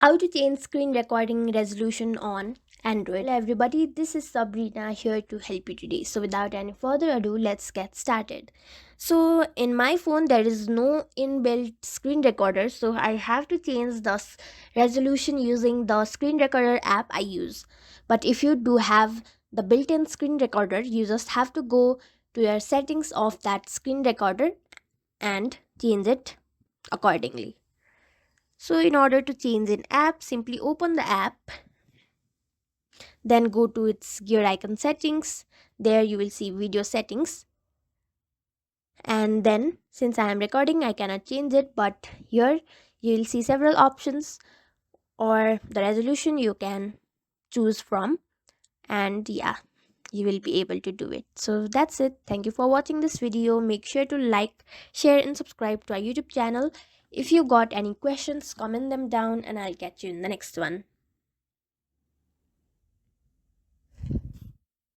How to change screen recording resolution on Android. Hello everybody, this is Sabrina here to help you today. So without any further ado, let's get started. So in my phone there is no inbuilt screen recorder, so I have to change the resolution using the screen recorder app I use. But if you do have the built-in screen recorder, you just have to go to your settings of that screen recorder and change it accordingly. So in order to change an app, simply open the app, then go to its gear icon settings. There you will see video settings. And then since I am recording, I cannot change it, but here you will see several options or the resolution you can choose from. And yeah, you will be able to do it. So that's it. Thank you for watching this video. Make sure to like, share and subscribe to our YouTube channel. If you got any questions, comment them down and I'll catch you in the next one.